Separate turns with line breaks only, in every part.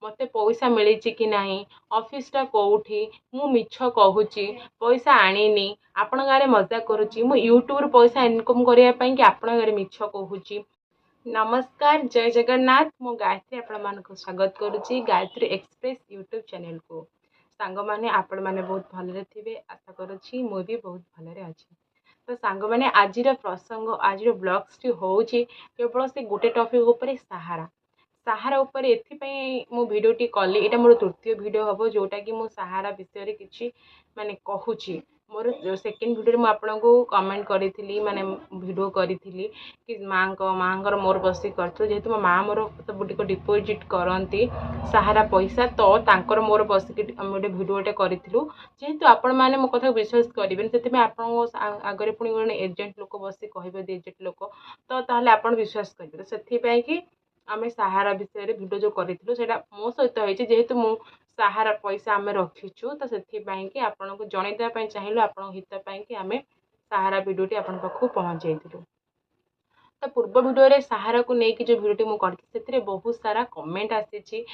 मते पैसा मिली कि नहीं, ऑफिसटा कौटी, मु मिछ कहूची, पैसा आनीनी, आपण गारे मजाक करुच्ची, मु यूट्यूब पैसा इनकम करने कि आपण गारे मिछ कहूची। नमस्कार, जय जगन्नाथ। मु गायत्री आपण मानक स्वागत करुच्ची गायत्री एक्सप्रेस यूट्यूब चैनल को। सांग माने आपण माने बहुत भलरे थिबे आशा करुच्ची, मु भी बहुत भलरे अछि। तो सांग माने आजिर प्रसंग आजिर ब्लॉग्स होउची केवल से गोटे टॉपिक ऊपर सहारा सहारा ऊपर एथिपाई मु भिडियोटी कली। एटा मोर तृतीय भिडियो हम जोटा कि मु सहारा विषय रे किछि माने कहूची। मोर सेकेंड भिडियो मु आपनको कमेंट करी माने भिडियो करी कि माँ मोर बसी कर जेहेतु मो माँ मोर सब डिपोजिट करती सहारा पैसा तो तांकर मोर बसिक गोटे भिडियोटे करूँ जेहेतु आपण मैंने मो कथा विश्वास करेंगे से आगे पुणी गोटे एजेंट लोक बस कहे एजेंट लोक तो ताहले आपण विश्वास करेंगे से कि आम सहारा विषय रे भिडियो जो करूँ से मो सहित होती जेहेतु मु सहारा पैसा आम रखीचु तो से आपन को जनईदेवाई चाहिए आप हितपाई कि आम सहारा भिडियोटी आपण पाखु पहुँचाइलु। तो पूर्व भिडियो रे सहारा को लेकिन जो भिडियोटी मुझे से बहुत सारा कमेंट आसी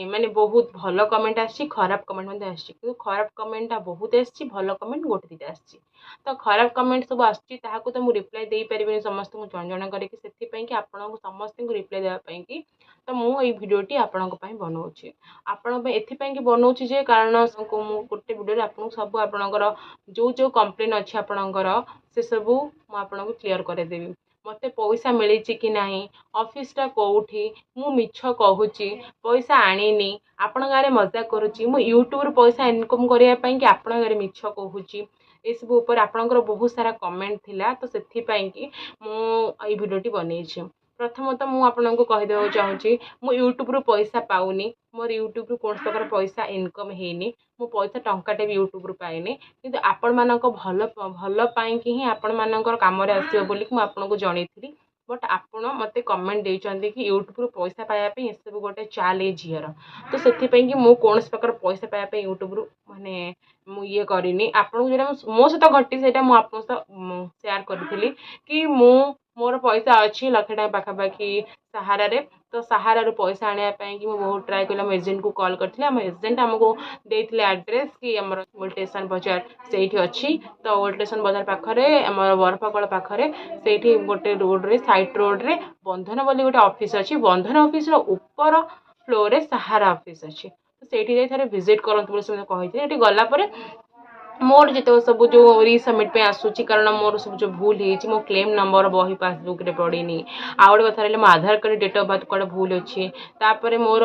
माने बहुत भल कमेंट आसी खराब कमेंट आसी खराब कमेंटा बहुत आसी भल कमेंट गोटे दुटा आसी। तो खराब कमेंट सब आसी तो मुझे रिप्लाई दे पारि समस्त को जन जन करके आपको समस्त को रिप्लाई देवाई तो मुझे भिडियोटी आपण बनाऊँगी आपण एपाई बनाऊँगी जे कारण गोटे भिडियो आपको सब आपणकर जो जो कंप्लेन अच्छी आपणकर से सबू मुझे क्लीयर करदेवी। मते पैसा मिली कि नहीं, ऑफिसटा कौटी, मु मिछ कहूची, पैसा आनीनी, आपण गारे मजाक करुच्ची, मु यूट्यूब पैसा इनकम करने कि आपण गारे मिछ कहूची। ये सब ऊपर आपणकर बहुत सारा कमेंट थिला तो सेथिपाई कि मु ई भिडियोटी बनैछि। प्रथमत मुझे कहीदेवा चाहूँगी मु यूट्यूब रु पैसा पाऊनी, मोर यूट्यूब रु कौन प्रकार पैसा इनकम हैनी, मु पैसा टंकाटे भी यूट्यूब रु पाइनी किंतु आपण मानक भल भल पाई कि आपण मानकर काम रे आसीबो बोली कि मु आपनको जणैथिली। बट आपण मते कमेंट देइचंदी कि यूट्यूब रु पैसा पाया पे एसबु गोटे चाल ए झीर तो सेथिपाई कि मु कौन प्रकार पैसा पाया पे यूट्यूब रु माने मु ये करिनी। आपन जेटा मो सहित घटी सेटा मु आपन शेयर करथिली कि मु मोर पैसा अच्छी लक्ष टाइम पाखापाखि सहारा रे तो सहारा रू पैसा आने कि बहुत ट्राए कल एजेंट को कॉल करते आम एजेंट आमको देते एड्रेस कि आम ओल्ड स्टेशन बाजार से अच्छी तो ओल्ड स्टेशन बाजार पाखे आम बरफाकल पाखे से गोटे रोड रे साइड रोड रे बंधन बोली गोटे ऑफिस अच्छी बंधन ऑफिस ऊपर फ्लोर रे सहारा ऑफिस अच्छी तो से थे विजिट करते कही गलापर मोर जिते सब जो रिसबमिट पे आसूची कारण मोर सब जो भूल है मो क्लेम नंबर बही पासबुक रे पड़ीनी आ गोटे कथा रहा मो आधार कार्ड डेट ऑफ बर्थ कड़े भूल अच्छे तापर मोर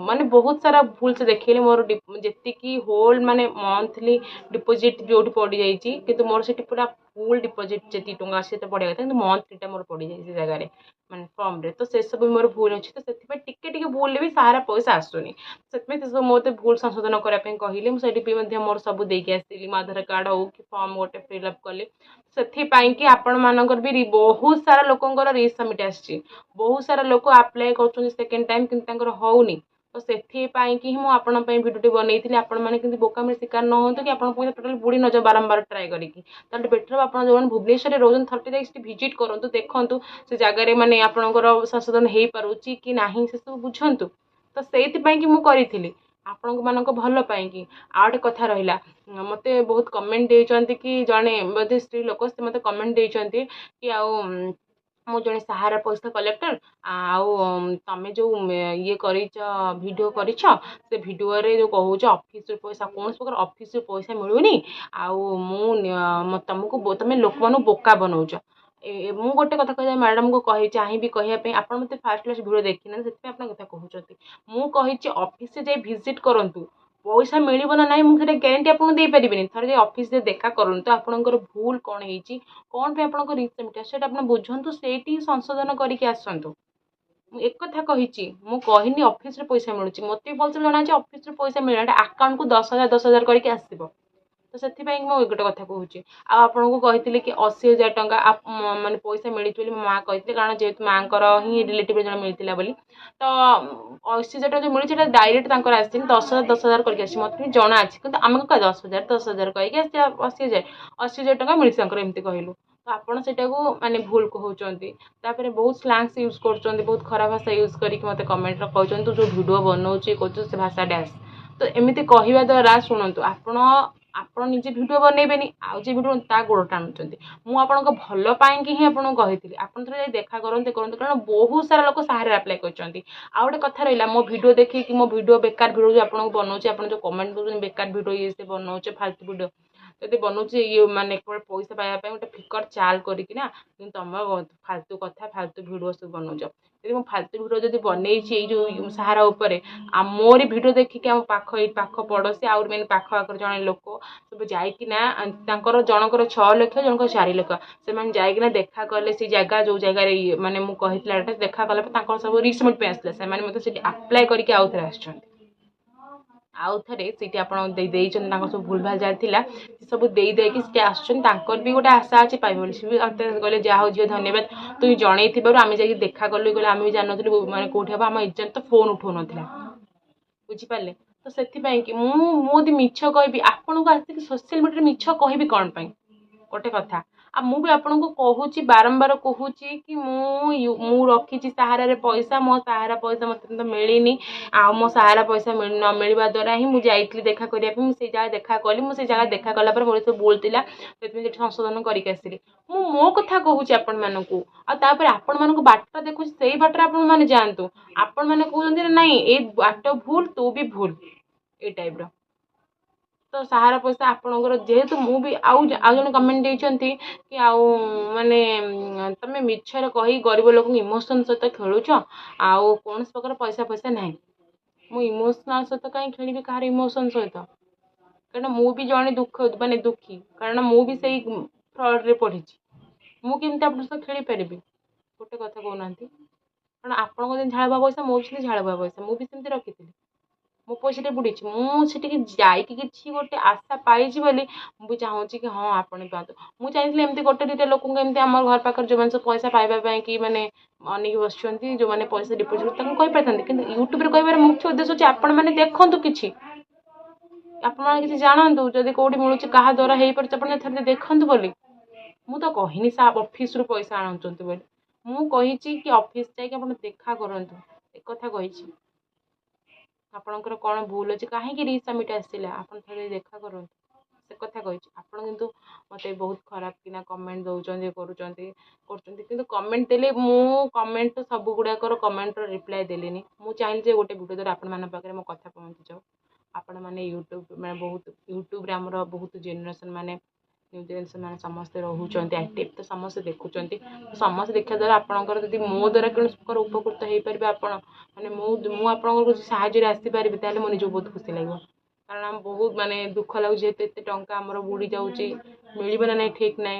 माने बहुत सारा भूल से देखिए मोर जी होल माने मंथली डिपोजिट जो पड़ जाइए कि मोर से पूरा फुल डिपोजिट जी टंका से पड़ा था मंथलीटा मोर पड़ जाए जगह माने फॉर्म रे तो से सब मोर भूल अच्छी तो से टिके भूल भी सहारा पैसा आसुनी से सब मत भूल संशोधन करने कहले मुझे मोर सब देकी आसली आधार कार्ड हो कि फॉर्म गोटे फिलअप कले से कि आपण मानकर भी बहुत सारा लोकंर रिसबमिट आसी बहुत सारा लोक अप्लाई कर सेकेंड टाइम कि होनी तो से कि मुझे आपण भिडियोटी बनई आपण मैंने बोकामी शिकार न हो कि आप टोटाल बुड़ी न जाओ बारंबार ट्राए करें बेटर आप जो भुवनेश्वर रोज थर्टी जाइए भिजिट करूँ देखूँ से जगार माने आपणकर संशोधन हो पारुची कि नहीं से सब बुझु तो से मुझे आपण मानक भल पाई आ गए कथा रहा मते बहुत कमेंट देइचंती कि जड़े बोधे स्त्री लोक से मते कमेंट देइचंती कि आउ मु जड़े सहारा पैसा कलेक्टर आउ तमें जो ये भिडियो कर से भिडियो रे जो कहूच ऑफिस पैसा कौन प्रकार ऑफिस पैसा मिलूनी आउ तुमको तुम लोक मान बोका बनाऊच मु गोटे कथा कह मैडम को कही चाहिए कहवाई आप मत फास्ट क्लास भिडियो देखी ना से कथा कहते मुझे ऑफिस से जाए भिजिट करूँ पैसा मिलना ना ना मुझे ग्यारंटी आपको दे पारे थे ऑफिस से देखा करूँ तो आपंकर भूल कौन है कौन पे आप रिसबमिट से आप बुझु से संशोधन करके आसतु एक कथा कही मुझे ऑफिस पैसा मिलूँ मत भलसे जना ऑफिस पैसा मिलना अकाउंट को 10,000 करके आसो तो से मुझे गोटे कथा कहूँ आपको कही कि 80,000 टंका माने पैसा मिली मो माँ कही कारण जेहतु माँ ही रिलेटिव जन मिलता बोली तो 80,000 टका जो मिली डायरेक्ट आसी 10,000 करके आसी मतलब जना अच्छी कि आम क्या 10,000 कही 80,000 टका मिली एमती कहलु तो आपण सेटाको माने भूल कहउचंती तापर बहुत स्लैंग्स यूज करचंती बहुत खराब भाषा यूज करिक मते कमेंट रे कहउचंती तू जो वीडियो बनौची कहउछ से भाषा डैश तो एमिति कहवा द्वारा शुणतु आपण आपण निजे वीडियो बनैबेनी आउ जे वीडियो ता गोड़ टाणुचंती मु आपनको भलो पाई कि ही आपन कहितली आपण थरे देखा करंते कारण बहुत सारा लोक सहारे अप्लाई करचंती आ गोटे कथा रहिला मो वीडियो देखि कि मो वीडियो बेकार वीडियो जो आपन बनौची आपन जो कमेंट दउछन बेकार वीडियो ये से बनौचे फालतू वीडियो जदि बनौचे ये माने पैसा पाइबा पई गोटे फिकर चाल करिकिना कि तुम फालतू कथा फालतू वीडियो सब बनौछ यदि मो फालतू वीडियो जदि बनैछि ए जो सहारा ऊपर आ मोर वीडियो देखिक हम पाख पड़ोसी आउर मेन पाख आकर जने लोक सब जाइकिना तांकर जनकर 6 लाख जनकर 4 लाख से माने जाइकिना देखा कले से जगह जो जगह माने मु कहितला देखा कले तांकर सब रिसमेंट पे आसला से माने मते से अप्लाई करके आउ थरे आछन आउ थे सीटी आपन सब भूल भाल जाता सब दे देकी आसर भी गोटे आशा अच्छे पाइब सी गले जहा हो झील धन्यवाद तुम जन आम जा देखा कलु गले आम भी जानलु मैंने कौटी हम आम इज्जत तो फोन उठौ ना बुझिपारे तो से कि मुझे मिछ कहि आपन को आसिक सोशल मीडिया मिछ कहि कौन गोटे कथा आ मु भी आपन को कहूँ बारंबार कहूँ कि मु रखी सहारा पैसा मो सहारा पैसा मत तो मिलनी आ मो सहारा पैसा न मिलवा द्वारा ही मुझे देखा करने से जगह देखा कली मुझे जगह देखा कलापर मोर सब भूल था से संशोधन करके आसली मो कथा कहूँ आपण मानू आपर आपण मानक बाट देखुँ से बाटर आपण मैंने जातु आपण मैंने कहते नाई ये बाट भूल तू भी भूल ये टाइप रो तो सहारा पैसा आपणकर जेहेतु मु भी आउ जन कमेंट देइचंती कि आउ माने तमे मिछर कही गरीब लोक इमोशन सहित खेलुछ आउ कौन प्रकार पैसा पैसा ना मु इमोशनल सहित कहीं खेली कहार इमोशन सहित कारण मु भी जड़े दुख माने दुखी कारण मु भी से फ्रॉड रे पढ़ी मुझे आप खेली पारि गोटे कथा कहना कारण आपण झाड़ पैसा मो भी झाड़ पैसा मुझे सेमती रखी मो पैसा बुड़ी मुझे जाकि किसी गोटे आशा पाई मुझे चाहूँगी कि हाँ आपने पातु मुझे चाहिए एमती गोटे दुटा लोक एमती आम घर पाखे जो सब पैसा पाइबा कि मैंने अनेक बस जो मैंने पैसा डिपोजिट कही कि यूट्यूब कह मुख्य उद्देश्य अच्छे आपण मैंने देखु कि आप जानतु जदि कौटी मिलूँ क्या द्वारा हो पारे देखु बोली मु तो कहनी सा ऑफिस रु पैसा आणुचंती बोली मु कही कि ऑफिस जाके आप देखा करंतु एक कथा कही आपणकर कौन भूल अच्छे कहीं रिसमिट आसला आप देखा करूँ से कथा कही आपड़ कितु मत बहुत खराब किना कमेंट दौरान कर कमेंट देले मु कमेंट तो सब गुड़ाक कमेंट रिप्लाई देली मुझे चाहिए गोटे वीडियो द्वारा आप मो कथा पहुँची जाओ आपण मैंने यूट्यूब मैं बहुत यूट्यूब आमर बहुत जेनेरेशन मैंने न्यू जेनेरेशन मैंने समस्ते रोचे एक्टिव तो समस्ते देखुं समस्त देखा द्वारा आपंकर जब मो द्वारा कौन प्रकार उपकृत हो पारे आपण मैंने मुझे साहय आसपारि तेल मुझे बहुत खुशी लगे कारण बहुत माने दुख लगुच एत टंका आमर बुड़ी जाऊँगी मिलना ना ठीक ना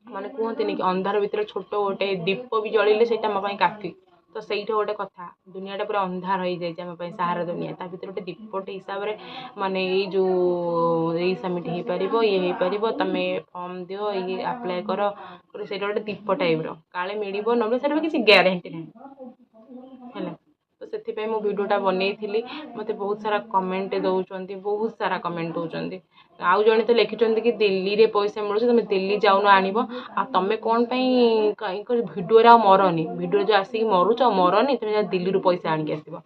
माने कहते कि अंधार भितर छोट गोटे दीप भी जलिले से काफी तो सहीटा गोटे कथा दुनियाटा पूरा अंधार हो जाए सहारा दुनिया ता भर गोटे दीपटे हिसाब से माने जो समिट हो पार ये हो पार तुम फॉर्म दियो ये अप्लाई कर से गोटे दीप टाइप काले मिल ना किसी ग्यारंटी ना तो से मो वीडियोटा बनई मत बहुत सारा कमेंट दौरान बहुत सारा कमेंट दौरान आउ जड़े तो लिखिं कि दिल्ली रे पैसा मिलूँ तुम दिल्ली जाऊन आनब आ तुम कौन कहीं भिडियो मरनी भिडियो जो आसिक मरुच मरनी तुम दिल्ली रू पैसा आणिक आसब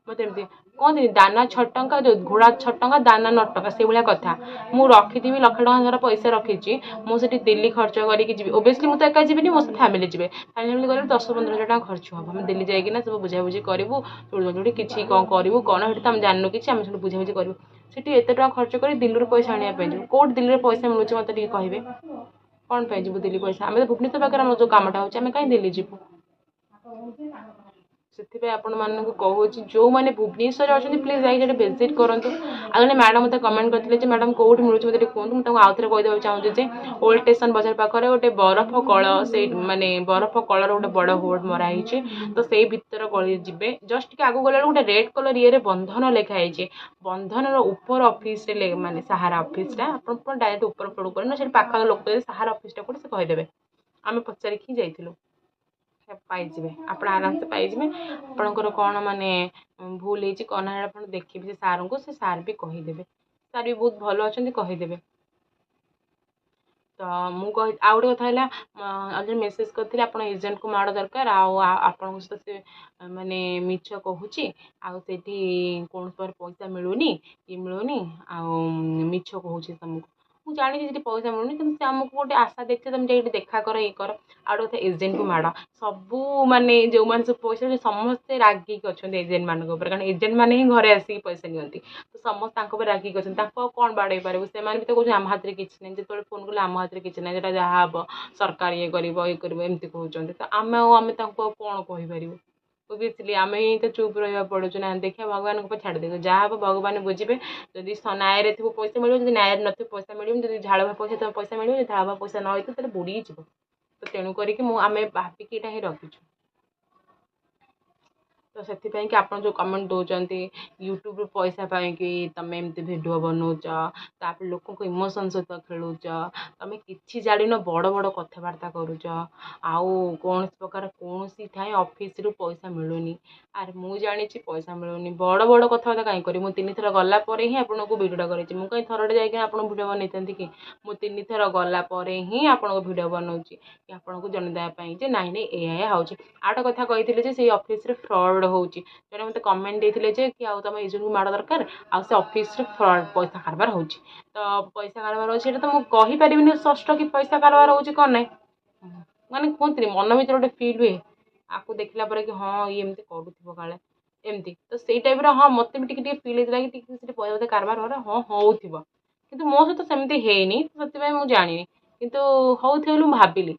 मत एमती कहते दाना 6 टंका जो घोड़ा 6 टंका दाना 9 टंका से भाया कथा मुझे रखी 1 लाख टका धर पैसा रखी मुझे दिल्ली खर्च करके जी ओबियसली मुझे एका जीविनी मो फैमिली जी फैमिली गले 10-15 हजार टका खर्च हम हम दिल्ली जाइना सब बुझाबुझी करूँ जो किसी कौन करूँ कौन से तुम जानू कि आम सब बुझाबुझी करूँ सीटी एत टका खर्च कर दिल्ली पैसा आने कौट दिल्ली पैसा मिलूँ मत कहे कौन पाई जीवु दिल्ली पैसा आम तो भुवनेश्वर पाखे जो कमटा होमें कहीं दिल्ली जीवु से आपण मानक कहूँ जो मैंने भुवनेश्वर अच्छे प्लीज जाइए विजिट करूँ आगे मैडम मत कमेंट करते मैडम कौट मिलूँ मतलब कहूँ मुझे आउ थे कहीदेव चाहूँगी ओल्ड स्टेशन बजार पाखे गोटे बरफ कल से माने बरफ कलर गोटे बड़ बोर्ड मराही तो से भर गली जी जस्ट कि आगे गला गोटे रेड कलर ये बंधन लिखाई बंधन ऊपर ऑफिस माने सहारा ऑफिस डायरेक्ट ऊपर फ्लोर कर ना पाखा लोक सहारा ऑफिस कौटे से कहीदेवे आम पचारिक जाइलु पाइबे आप आराम से पाइबे आपंकर कौन माने भूल हो कौन आप देखिए से सार को से सार भी कहीदेवे सार भी बहुत भल अच्छा कहीदेवे ତ ମୁଁ କହି ଆଉ ଗୋଟେ କଥା ହେଲା ଆଉ ଜଣେ ମେସେଜ୍ କରିଥିଲେ ଆପଣ ଏଜେଣ୍ଟକୁ ମାଡ଼ ଦରକାର ଆପଣଙ୍କ ସହିତ ସେ ମାନେ ମିଛ କହୁଛି ଆଉ ସେଇଠି କୌଣସି ପ୍ରକାର ପଇସା ମିଳୁନି ମିଳୁନି ଆଉ ମିଛ କହୁଛି ତମକୁ। ମୁଁ ଜାଣିଛି ସେଠି ପଇସା ମିଳୁନି କିନ୍ତୁ ସେ ଆମକୁ ଗୋଟେ ଆଶା ଦେଖେ ତମେ ଯାଇକି ଦେଖା କର ଇଏ କର। ଆଉ ଗୋଟେ କଥା ଏଜେଣ୍ଟକୁ ମାଡ଼ ସବୁ ମାନେ ଯେଉଁମାନେ ସବୁ ପଇସା ସମସ୍ତେ ରାଗିକି ଅଛନ୍ତି ଏଜେଣ୍ଟମାନଙ୍କ ଉପରେ କାରଣ ଏଜେଣ୍ଟମାନେ ହିଁ ଘରେ ଆସିକି ପଇସା ନିଅନ୍ତି। ତ ସମସ୍ତେ ତାଙ୍କ ଉପରେ ରାଗିକି ଅଛନ୍ତି ତାଙ୍କୁ ଆଉ କ'ଣ ବାଡ଼େଇ ପାରିବୁ ସେମାନେ ବି ତ କହୁଛନ୍ତି ଆମ ହାତରେ କିଛି ନାହିଁ ଯେତେବେଳେ ଫୋନ୍ କଲେ ଆମ ହାତରେ କିଛି ନାହିଁ ସେଟା ଯାହା ହବ ସରକାର ଇଏ କରିବ ଏମିତି କହୁଛନ୍ତି ତ ଆମେ ତାଙ୍କୁ ଆଉ କ'ଣ କହିପାରିବୁ। ଓବିୟସଲି ଆମେ ହିଁ ତ ଚୁପ୍ ରହିବାକୁ ପଡ଼ୁଛୁ ନା ଦେଖିବା ଭଗବାନଙ୍କ ଉପରେ ଛାଡ଼ିଦେବୁ ଯାହା ହବ ଭଗବାନ ବୁଝିବେ। ଯଦି ନ୍ୟାୟରେ ଥିବ ପଇସା ମିଳିବ ଯଦି ନ୍ୟାୟରେ ନଥିବ ପଇସା ମିଳିବନି ଯଦି ଝାଳ ପଇସା ମିଳିବ ଯଦି ଝାଳ ପଇସା ନ ହେଇଥିବ ତାହେଲେ ବୁଡ଼ିକି ଯିବ। ତ ତେଣୁ କରିକି ଆମେ ଭାବିକି ଏଇଟା ହିଁ ରଖିଛୁ। ତ ସେଥିପାଇଁ କି ଆପଣ ଯେଉଁ କମେଣ୍ଟ ଦେଉଛନ୍ତି ୟୁଟ୍ୟୁବରୁ ପଇସା ପାଇଁକି ତମେ ଏମିତି ଭିଡ଼ିଓ ବନାଉଛ ତାପରେ ଲୋକଙ୍କ ଇମୋସନ୍ ସହିତ ଖେଳୁଛ ତମେ କିଛି ଜାଣିନ ବଡ଼ ବଡ଼ କଥାବାର୍ତ୍ତା କରୁଛ ଆଉ କୌଣସି ପ୍ରକାର କୌଣସି ଥାଏ ଅଫିସରୁ ପଇସା ମିଳୁନି। ଆରେ ମୁଁ ଜାଣିଛି ପଇସା ମିଳୁନି ବଡ଼ ବଡ଼ କଥାବାର୍ତ୍ତା କାହିଁ କରିବି ମୁଁ 3 ଥର ଗଲା ପରେ ହିଁ ଆପଣଙ୍କୁ ଭିଡ଼ିଓଟା କରିଛି ମୁଁ କାହିଁ ଥରଟେ ଯାଇକି ଆପଣଙ୍କୁ ଭିଡ଼ିଓ ବନେଇଥାନ୍ତି କି ମୁଁ 3 ଥର ଗଲା ପରେ ହିଁ ଆପଣଙ୍କୁ ଭିଡ଼ିଓ ବନାଉଛି କି ଆପଣଙ୍କୁ ଜଣେଇଦେବା ପାଇଁ ଯେ ନାଇଁ ଏଇଆ ହେଉଛି। ଆଉ ଗୋଟେ କଥା କହିଥିଲେ ଯେ ସେଇ ଅଫିସରେ ଫ୍ରଡ଼୍ ହେଉଛି ଜଣେ ମୋତେ କମେଣ୍ଟ ଦେଇଥିଲେ ଯେ କି ଆଉ ତମ ଏଜେଣ୍ଟକୁ ମାଡ଼ ଦରକାର ଆଉ ସେ ଅଫିସରେ ଫ୍ରଡ଼୍ ପଇସା କାରବାର ହେଉଛି। ତ ପଇସା କାରବାର ହେଉଛି ଏଇଟା ତ ମୁଁ କହିପାରିବିନି ସ୍ପଷ୍ଟ କି ପଇସା କାରବାର ହେଉଛି କ'ଣ ନାହିଁ ମାନେ କୁହନ୍ତିନି ମନ ଭିତରେ ଗୋଟେ ଫିଲ୍ ହୁଏ ଆକୁ ଦେଖିଲା ପରେ କି ହଁ ଇଏ ଏମିତି କରୁଥିବ କାଳେ ଏମିତି ତ ସେଇ ଟାଇପ୍ର ହଁ ମୋତେ ବି ଟିକେ ଫିଲ୍ ହେଇଥିଲା କି ଟିକେ ସେଠି ପଇସା ବୋଧେ କାରବାର ହଁ ହେଉଥିବ କିନ୍ତୁ ମୋ ସହିତ ସେମିତି ହେଇନି ସେଥିପାଇଁ ମୁଁ ଜାଣିନି କିନ୍ତୁ ହେଉଥିବ ବୋଲି ମୁଁ ଭାବିଲି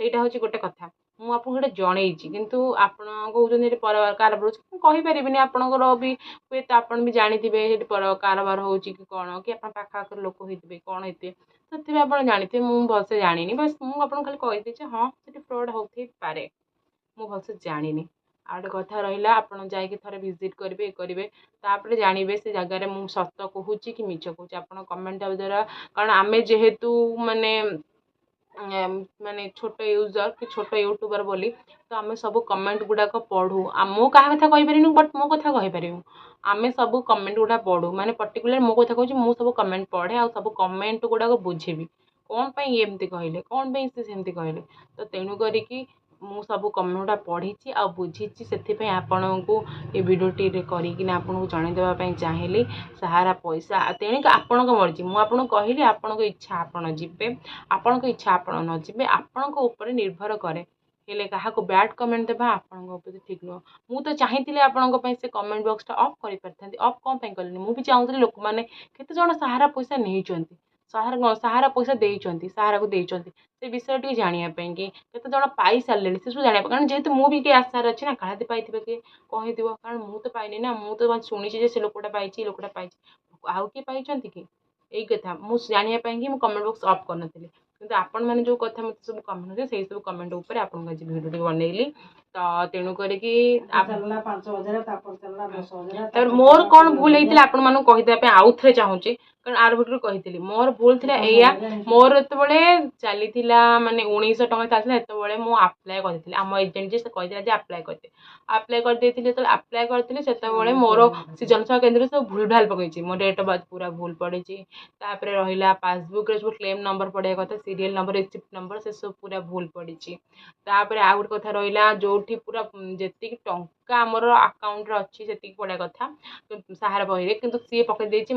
ସେଇଟା ହେଉଛି ଗୋଟେ କଥା। ମୁଁ ଆପଣଙ୍କୁ ସେଇଟା ଜଣେଇଛି କିନ୍ତୁ ଆପଣ କହୁଛନ୍ତି ଏଠି କାରବାର ହେଉଛି ମୁଁ କହିପାରିବିନି ଆପଣଙ୍କର ବି ହୁଏତ ଆପଣ ବି ଜାଣିଥିବେ ସେଠି କାରବାର ହେଉଛି କି କ'ଣ କି ଆପଣ ପାଖ ଆଖରେ ଲୋକ ହେଇଥିବେ କ'ଣ ହେଇଥିବେ ସେଥିପାଇଁ ଆପଣ ଜାଣିଥିବେ ମୁଁ ଭଲସେ ଜାଣିନି ବାସ୍ ମୁଁ ଆପଣଙ୍କୁ ଖାଲି କହିଦେଇଛି ହଁ ସେଠି ଫ୍ରଡ଼୍ ହେଉଥାଇପାରେ ମୁଁ ଭଲସେ ଜାଣିନି। ଆଉ ଗୋଟେ କଥା ରହିଲା ଆପଣ ଯାଇକି ଥରେ ଭିଜିଟ୍ କରିବେ ଇଏ କରିବେ ତାପରେ ଜାଣିବେ ସେ ଜାଗାରେ ମୁଁ ସତ କହୁଛି କି ମିଛ କହୁଛି ଆପଣ କମେଣ୍ଟ ଦେବା ଦ୍ୱାରା କାରଣ ଆମେ ଯେହେତୁ ମାନେ ଛୋଟ ୟୁଜର୍ କି ଛୋଟ ୟୁଟ୍ୟୁବର୍ ବୋଲି ତ ଆମେ ସବୁ କମେଣ୍ଟ ଗୁଡ଼ାକ ପଢ଼ୁ ମୁଁ କାହା କଥା କହିପାରିବିନି ବଟ୍ ମୋ କଥା କହିପାରିବୁ ଆମେ ସବୁ କମେଣ୍ଟ ଗୁଡ଼ା ପଢ଼ୁ ମାନେ ପର୍ଟିକୁଲାର ମୋ କଥା କହୁଛି ମୁଁ ସବୁ କମେଣ୍ଟ ପଢ଼େ ଆଉ ସବୁ କମେଣ୍ଟ ଗୁଡ଼ାକ ବୁଝିବି କ'ଣ ପାଇଁ ଏମିତି କହିଲେ କ'ଣ ପାଇଁ ସେ ସେମିତି କହିଲେ ତ ତେଣୁ କରିକି ମୁଁ ସବୁ କମେଣ୍ଟ ଗୁଡ଼ା ପଢ଼ିଛି ଆଉ ବୁଝିଛି ସେଥିପାଇଁ ଆପଣଙ୍କୁ ଏ ଭିଡ଼ିଓଟିରେ କରିକିନା ଆପଣଙ୍କୁ ଜଣେଇଦେବା ପାଇଁ ଚାହିଁଲି ସାହାରା ପଇସା ତେଣିକି ଆପଣଙ୍କ ମର୍ଜି ମୁଁ ଆପଣଙ୍କୁ କହିଲି ଆପଣଙ୍କ ଇଚ୍ଛା ଆପଣ ଯିବେ ଆପଣଙ୍କ ଇଚ୍ଛା ଆପଣ ନ ଯିବେ ଆପଣଙ୍କ ଉପରେ ନିର୍ଭର କରେ ହେଲେ କାହାକୁ ବ୍ୟାଡ୍ କମେଣ୍ଟ ଦେବା ଆପଣଙ୍କ ଉପରେ ଠିକ୍ ନୁହଁ। ମୁଁ ତ ଚାହିଁଥିଲି ଆପଣଙ୍କ ପାଇଁ ସେ କମେଣ୍ଟ ବକ୍ସଟା ଅଫ୍ କରିପାରିଥାନ୍ତି ଅଫ୍ କ'ଣ ପାଇଁ କଲିନି ମୁଁ ବି ଚାହୁଁଥିଲି ଲୋକମାନେ କେତେଜଣ ସାହାରା ପଇସା ନେଇଛନ୍ତି ସାହାରା ପଇସା ଦେଇଛନ୍ତି ସାହାରାକୁ ଦେଇଛନ୍ତି ସେ ବିଷୟରେ ଟିକେ ଜାଣିବା ପାଇଁକି କେତେଜଣ ପାଇସାରିଲେଣି ସେ ସବୁ ଜାଣିବା ପାଇଁ କାରଣ ଯେହେତୁ ମୁଁ ବି କିଏ ଆଶାରେ ଅଛି ନା କାହାତି ପାଇଥିବେ କିଏ କ'ଣ ହେଇଥିବ କାରଣ ମୁଁ ତ ପାଇନି ନା ମୁଁ ତ ଶୁଣିଛି ଯେ ସେ ଲୋକଟା ପାଇଛି ଏ ଲୋକଟା ପାଇଛି ଆଉ କିଏ ପାଇଛନ୍ତି କି ଏଇ କଥା ମୁଁ ଜାଣିବା ପାଇଁକି ମୁଁ କମେଣ୍ଟ ବକ୍ସ ଅଫ୍ କରିନଥିଲି କିନ୍ତୁ ଆପଣମାନେ ଯେଉଁ କଥା ମୋତେ ସବୁ କମେଣ୍ଟ କରିବେ ସେଇ ସବୁ କମେଣ୍ଟ ଉପରେ ଆପଣଙ୍କୁ ଆଜି ଭିଡ଼ିଓଟି ବନେଇଲି ତ ତେଣୁ କରିକି ତାପରେ ମୋର କ'ଣ ଭୁଲ ହେଇଥିଲା ଆପଣମାନଙ୍କୁ କହିଦେବା ପାଇଁ ଆଉ ଥରେ ଚାହୁଁଛି କାରଣ ଆର ଭିଡ଼ିଓରେ କହିଥିଲି ମୋର ଭୁଲ ଥିଲା ଏଇଆ ମୋର ଯେତେବେଳେ ଚାଲିଥିଲା ମାନେ 1900 ଟଙ୍କା ଚାଲିଥିଲା ସେତେବେଳେ ମୁଁ ଆପ୍ଲାଏ କରିଥିଲି ଆମ ଏଜେଣ୍ଟ ଯେ ସେ କହିଥିଲା ଯେ ଆପ୍ଲାଏ କରିଦେଇଥିଲି ଯେତେବେଳେ ଆପ୍ଲାଏ କରିଥିଲି ସେତେବେଳେ ମୋର ସେ ଜନସେବା କେନ୍ଦ୍ରରେ ସବୁ ଭୁଲ ଭାଲ ପକେଇଛି ମୋ ଡେଟ୍ ଅଫ୍ ବାର୍ଥ ପୁରା ଭୁଲ ପଡ଼ିଛି ତାପରେ ରହିଲା ପାସବୁକ୍ରେ ସବୁ କ୍ଲେମ୍ ନମ୍ବର ପଡ଼ିବା କଥା ସିରିଏଲ୍ ନମ୍ବର ରିସିପ୍ଟ ନମ୍ବର ସେସବୁ ପୁରା ଭୁଲ ପଡ଼ିଛି। ତାପରେ ଆଉ ଗୋଟେ କଥା ରହିଲା ଯେଉଁଠି ପୁରା ଯେତିକି ଟଙ୍କା ଆମର ଆକାଉଣ୍ଟରେ ଅଛି ସେତିକି ପଡ଼ିବା କଥା ସାହାରା ବହିରେ କିନ୍ତୁ ସିଏ ପକେଇ ଦେଇଛି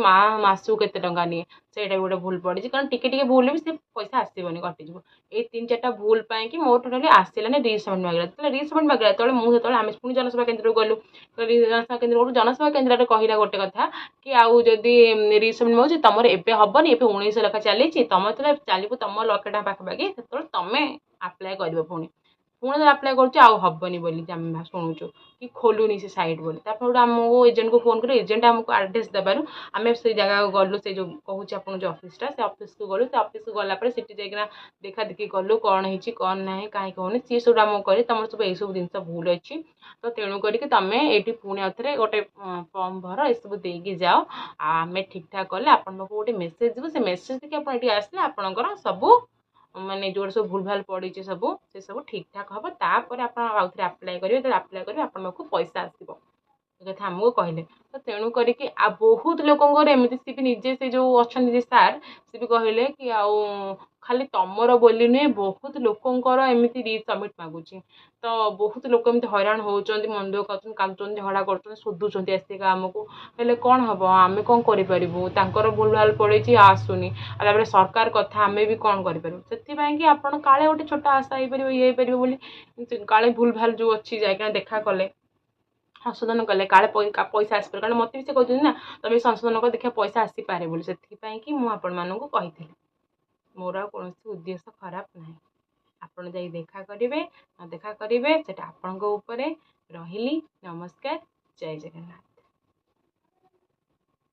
ମାସକୁ କେତେ ଟଙ୍କା ନିଏ ସେଇଟା ବି ଗୋଟେ ଭୁଲ ପଡ଼ିଛି କାରଣ ଟିକେ ଟିକେ ଭୁଲ ବି ସେ ପଇସା ଆସିବନି କଟିଯିବ ଏଇ 3-4ଟା ଭୁଲ ପାଇଁକି ମୋର ଟୋଟାଲି ଆସିଲାନି ରିସବମିଟ୍ ମାଗିଲା ଯେତେବେଳେ ରିସବମିଟ୍ ମାଗିଲା ସେତେବେଳେ ଆମେ ପୁଣି ଜନସେବା କେନ୍ଦ୍ରକୁ ଗଲୁ ଜନସେବା କେନ୍ଦ୍ରରେ କହିଲା ଗୋଟେ କଥା କି ଆଉ ଯଦି ରିସବମିଟ୍ ମାଗୁଛି ତମର ଏବେ ହେବନି ଏବେ 1900 ଲେଖା ଚାଲିଛି ତମେ ଯେତେବେଳେ ଚାଲିବ ତମ 1,00,000 ଟଙ୍କା ପାଖାପାଖି ସେତେବେଳେ ତମେ ଆପ୍ଲାଏ କରିବ ପୁଣି ଆପ୍ଲାଏ କରୁଛୁ ଆଉ ହେବନି ବୋଲି ଆମେ ଶୁଣୁଛୁ କି ଖୋଲୁନି ସେ ସାଇଟ୍ ବୋଲି ତାପରେ ଗୋଟେ ଆମକୁ ଏଜେଣ୍ଟକୁ ଫୋନ୍ କରି ଏଜେଣ୍ଟ ଆମକୁ ଆଡ୍ରେସ୍ ଦେବାରୁ ଆମେ ସେଇ ଜାଗାକୁ ଗଲୁ ସେଇ ଯେଉଁ କହୁଛି ଆପଣ ଯେଉଁ ଅଫିସଟା ସେ ଅଫିସକୁ ଗଲୁ ସେ ଅଫିସକୁ ଗଲା ପରେ ସେଠି ଯାଇକିନା ଦେଖା ଦେଖି କଲୁ କ'ଣ ହେଇଛି କ'ଣ ନାହିଁ କାହିଁକି ହେଉନି ସିଏ ସବୁ ଆମକୁ କହିଲେ ତମର ସବୁ ଏଇସବୁ ଜିନିଷ ଭୁଲ ଅଛି ତ ତେଣୁ କରିକି ତମେ ଏଇଠି ପୁଣି ଆଉଥରେ ଗୋଟେ ଫର୍ମ ଭର ଏସବୁ ଦେଇକି ଯାଅ ଆଉ ଆମେ ଠିକ୍ ଠାକ୍ କଲେ ଆପଣଙ୍କ ପାଖକୁ ଗୋଟେ ମେସେଜ୍ ଯିବ ସେ ମେସେଜ୍ ଦେଇକି ଆପଣ ଏଠି ଆସିଲେ ଆପଣଙ୍କର ସବୁ ମାନେ ଯେଉଁଟା ସବୁ ଭୁଲ ଭାଲ ପଡ଼ିଛି ସବୁ ସେ ସବୁ ଠିକ୍ ଠାକ୍ ହେବ ତାପରେ ଆପଣ ଆଉଥରେ ଆପ୍ଲାଏ କରିବେ ଯେତେବେଳେ ଆପ୍ଲାଏ କରିବେ ଆପଣଙ୍କ ପାଖକୁ ପଇସା ଆସିବ ଏ କଥା ଆମକୁ କହିଲେ। ତ ତେଣୁ କରିକି ଆଉ ବହୁତ ଲୋକଙ୍କର ଏମିତି ସେ ବି ନିଜେ ସେ ଯେଉଁ ଅଛନ୍ତି ଯେ ସାର୍ ସେ ବି କହିଲେ କି ଆଉ ଖାଲି ତମର ବୋଲି ନୁହେଁ ବହୁତ ଲୋକଙ୍କର ଏମିତି ରିସବମିଟ୍ ମାଗୁଛି। ତ ବହୁତ ଲୋକ ଏମିତି ହଇରାଣ ହେଉଛନ୍ତି, ମନ ଦୁଃଖ କରୁଛନ୍ତି, କାନ୍ଦୁଛନ୍ତି, ଝଗଡ଼ା କରୁଛନ୍ତି, ଶୋଧୁଛନ୍ତି ଆସିକି ଆମକୁ। ହେଲେ କ'ଣ ହେବ, ଆମେ କ'ଣ କରିପାରିବୁ? ତାଙ୍କର ଭୁଲ ଭାଲ ପଡ଼ିଛି ଆସୁନି, ଆଉ ତାପରେ ସରକାର କଥା ଆମେ ବି କ'ଣ କରିପାରିବୁ? ସେଥିପାଇଁକି ଆପଣ କାଳେ ଗୋଟେ ଛୋଟ ଆଶା ହେଇପାରିବ ଇଏ ହେଇପାରିବ ବୋଲି କାଳେ ଭୁଲ ଭାଲ ଯେଉଁ ଅଛି ଯାଇକିନା ଦେଖା କଲେ, ସଂଶୋଧନ କଲେ, କାଳେ ପଇସା ଆସିପାରେ। କାରଣ ମୋତେ ବି ସେ କହିଛନ୍ତି ନା ତମେ ସଂଶୋଧନ କର ଦେଖିବା ପଇସା ଆସିପାରେ ବୋଲି, ସେଥିପାଇଁକି ମୁଁ ଆପଣମାନଙ୍କୁ କହିଥିଲି। ମୋର ଆଉ କୌଣସି ଉଦ୍ଦେଶ୍ୟ ଖରାପ ନାହିଁ। ଆପଣ ଯାଇ ଦେଖା କରିବେ ନ ଦେଖା କରିବେ ସେଟା ଆପଣଙ୍କ ଉପରେ। ରହିଲି, ନମସ୍କାର, ଜୟ ଜଗନ୍ନାଥ।